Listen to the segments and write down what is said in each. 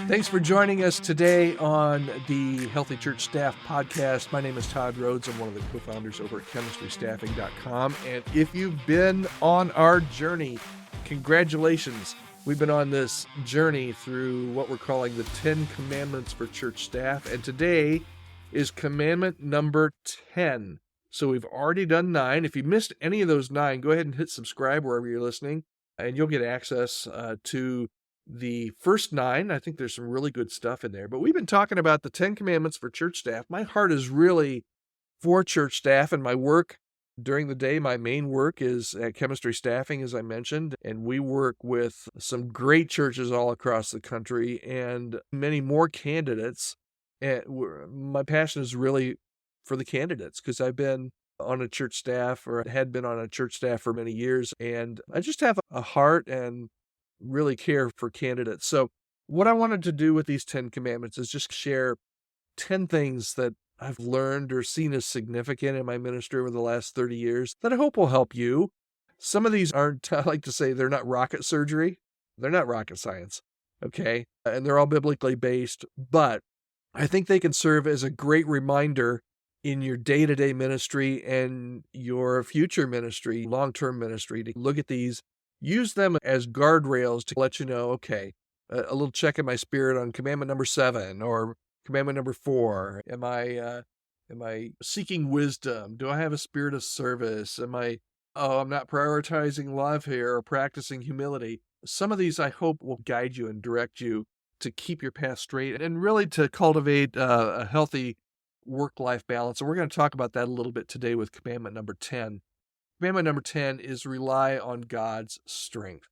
Thanks for joining us today on the Healthy Church Staff podcast. My name is Todd Rhodes. I'm one of the co-founders over at chemistrystaffing.com. And if you've been on our journey, congratulations. We've been on this journey through what we're calling the 10 Commandments for Church Staff. And today is Commandment Number 10. So we've already done 9. If you missed any of those 9, go ahead and hit subscribe wherever you're listening, and you'll get access to the first 9. I think there's some really good stuff in there. But we've been talking about the 10 Commandments for church staff. My heart is really for church staff, and my work during the day, my main work is at Chemistry Staffing, as I mentioned, and we work with some great churches all across the country and many more candidates. And my passion is really for the candidates, because I've been on a church staff, or had been on a church staff for many years, and I just have a heart and really care for candidates. So what I wanted to do with these 10 commandments is just share 10 things that I've learned or seen as significant in my ministry over the last 30 years that I hope will help you. Some of these aren't, I like to say, they're not rocket surgery. They're not rocket science, okay? And they're all biblically based, but I think they can serve as a great reminder in your day-to-day ministry and your future ministry, long-term ministry, to look at these. Use them as guardrails to let you know, okay, a little check in my spirit on commandment number 7 or commandment number 4. Am I seeking wisdom? Do I have a spirit of service? I'm not prioritizing love here or practicing humility. Some of these I hope will guide you and direct you to keep your path straight and really to cultivate a healthy work-life balance. And we're going to talk about that a little bit today with commandment number 10. Commandment number 10 is rely on God's strength,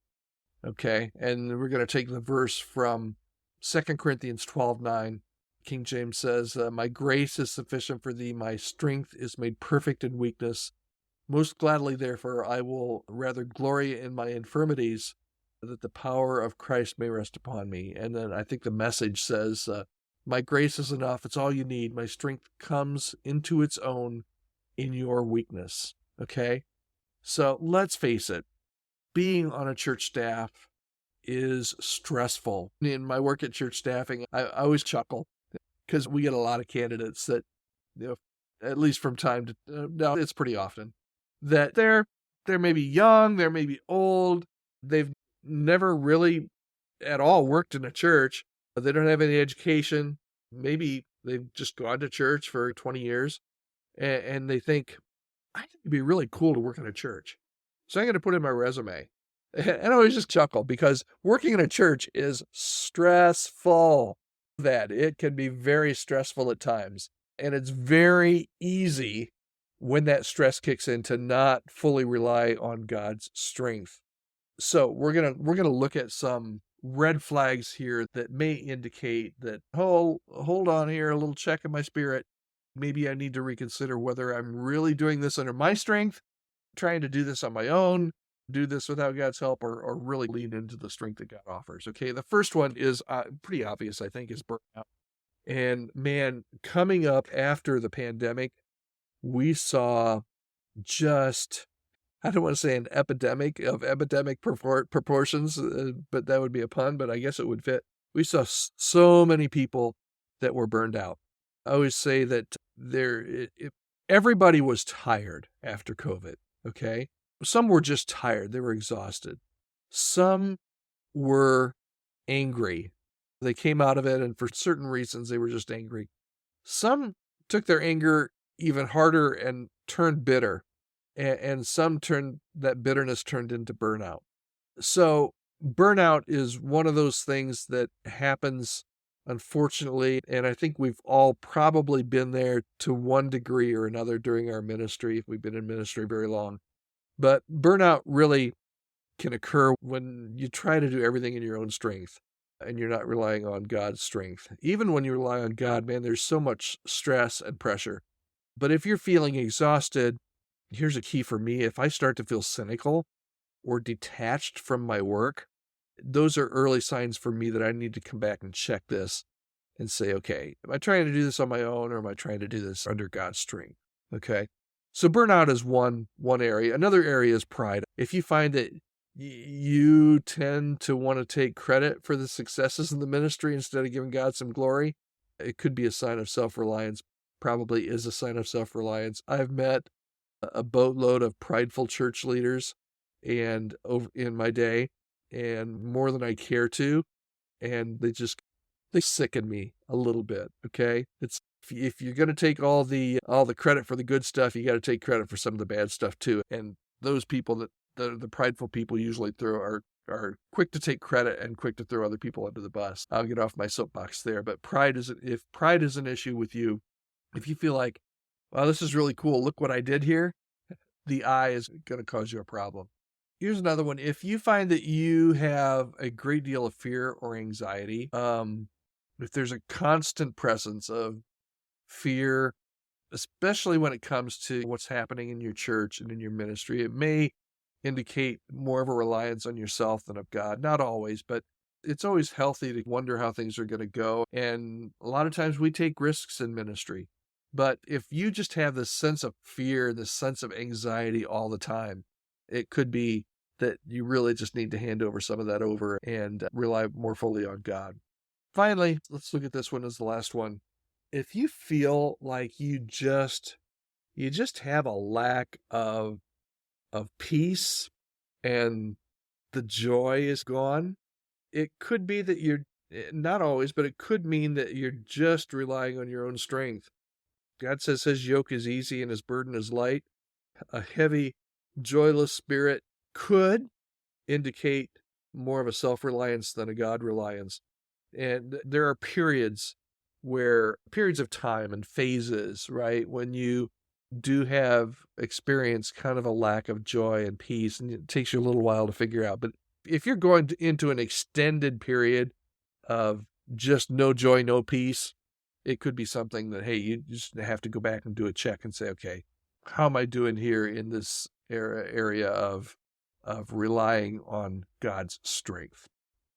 okay? And we're going to take the verse from 2 Corinthians 12:9. King James says, my grace is sufficient for thee, my strength is made perfect in weakness. Most gladly, therefore, I will rather glory in my infirmities, that the power of Christ may rest upon me. And then I think the Message says, my grace is enough, it's all you need. My strength comes into its own in your weakness, okay? So let's face it, being on a church staff is stressful. In my work at church staffing, I always chuckle because we get a lot of candidates that, at least from time to, no, it's pretty often, that they're maybe young, they're maybe old, they've never really at all worked in a church, they don't have any education, maybe they've just gone to church for 20 years, and they think, I think it'd be really cool to work in a church. So I'm going to put in my resume. And I always just chuckle because working in a church is stressful. That it can be very stressful at times. And it's very easy when that stress kicks in to not fully rely on God's strength. So we're going to look at some red flags here that may indicate that, hold on here, a little check in my spirit. Maybe I need to reconsider whether I'm really doing this under my strength, trying to do this on my own, do this without God's help, or really lean into the strength that God offers. Okay, the first one is pretty obvious, I think, is burnout. And man, coming up after the pandemic, we saw just, I don't want to say an epidemic of epidemic proportions, but that would be a pun, but I guess it would fit. We saw so many people that were burned out. I always say that everybody was tired after COVID, okay? Some were just tired. They were exhausted. Some were angry. They came out of it, and for certain reasons, they were just angry. Some took their anger even harder and turned bitter, and that bitterness turned into burnout. So burnout is one of those things that happens, unfortunately, and I think we've all probably been there to one degree or another during our ministry, if we've been in ministry very long. But burnout really can occur when you try to do everything in your own strength and you're not relying on God's strength. Even when you rely on God, man, there's so much stress and pressure. But if you're feeling exhausted, here's a key for me. If I start to feel cynical or detached from my work, those are early signs for me that I need to come back and check this and say, okay, am I trying to do this on my own, or am I trying to do this under God's strength? Okay. So burnout is one area. Another area is pride. If you find that you tend to want to take credit for the successes in the ministry instead of giving God some glory. It could be a sign of self-reliance, probably is a sign of self-reliance. I've met a boatload of prideful church leaders and over in my day, and more than I care to, and they sicken me a little bit. Okay, it's if you're going to take all the credit for the good stuff, you got to take credit for some of the bad stuff too. And those people that the prideful people usually are quick to take credit and quick to throw other people under the bus. I'll get off my soapbox there, but if pride is an issue with you, if you feel like, wow, this is really cool, look what I did here, the I is going to cause you a problem. Here's another one. If you find that you have a great deal of fear or anxiety, if there's a constant presence of fear, especially when it comes to what's happening in your church and in your ministry, it may indicate more of a reliance on yourself than of God. Not always, but it's always healthy to wonder how things are going to go. And a lot of times we take risks in ministry. But if you just have this sense of fear, this sense of anxiety all the time, it could be that you really just need to hand over some of that over and rely more fully on God. Finally, let's look at this one as the last one. If you feel like you just have a lack of peace and the joy is gone, it could be that you're not always, but it could mean that you're just relying on your own strength. God says his yoke is easy and his burden is light. A heavy, joyless spirit could indicate more of a self-reliance than a God reliance. And there are periods of time and phases, right, when you do have experience kind of a lack of joy and peace, and it takes you a little while to figure out. But if you're going into an extended period of just no joy, no peace, it could be something that, hey, you just have to go back and do a check and say, okay, how am I doing here in this area of relying on God's strength?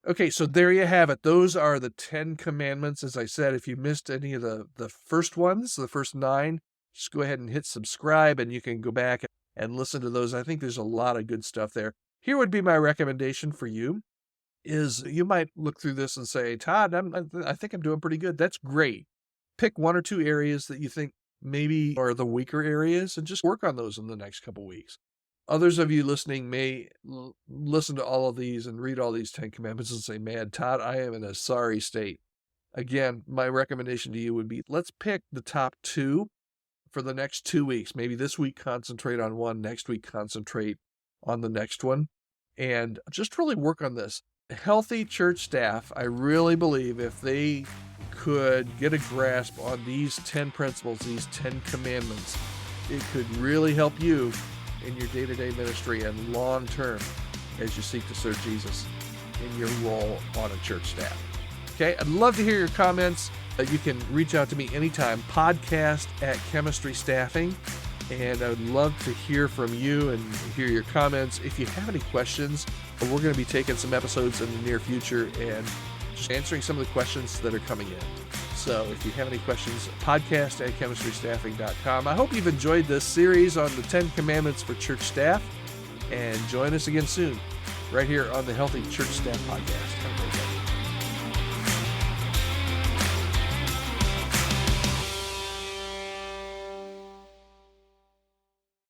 Okay, so there you have it. Those are the 10 commandments. As I said, if you missed any of the first ones, the first 9, just go ahead and hit subscribe and you can go back and listen to those. I think there's a lot of good stuff there. Here would be my recommendation for you is you might look through this and say, Todd, I think I'm doing pretty good. That's great. Pick 1 or 2 areas that you think maybe are the weaker areas and just work on those in the next couple weeks. Others of you listening may listen to all of these and read all these 10 commandments and say, man, Todd, I am in a sorry state. Again, my recommendation to you would be, let's pick the top 2 for the next 2 weeks. Maybe this week concentrate on one, next week concentrate on the next one, and just really work on this. Healthy church staff, I really believe if they could get a grasp on these 10 principles, these 10 commandments, it could really help you in your day-to-day ministry and long-term as you seek to serve Jesus in your role on a church staff. Okay, I'd love to hear your comments. You can reach out to me anytime, podcast@Chemistry Staffing, and I would love to hear from you and hear your comments. If you have any questions, we're going to be taking some episodes in the near future and just answering some of the questions that are coming in. So if you have any questions, podcast@chemistrystaffing.com. I hope you've enjoyed this series on the 10 Commandments for Church Staff, and join us again soon, right here on the Healthy Church Staff Podcast. Have a great day.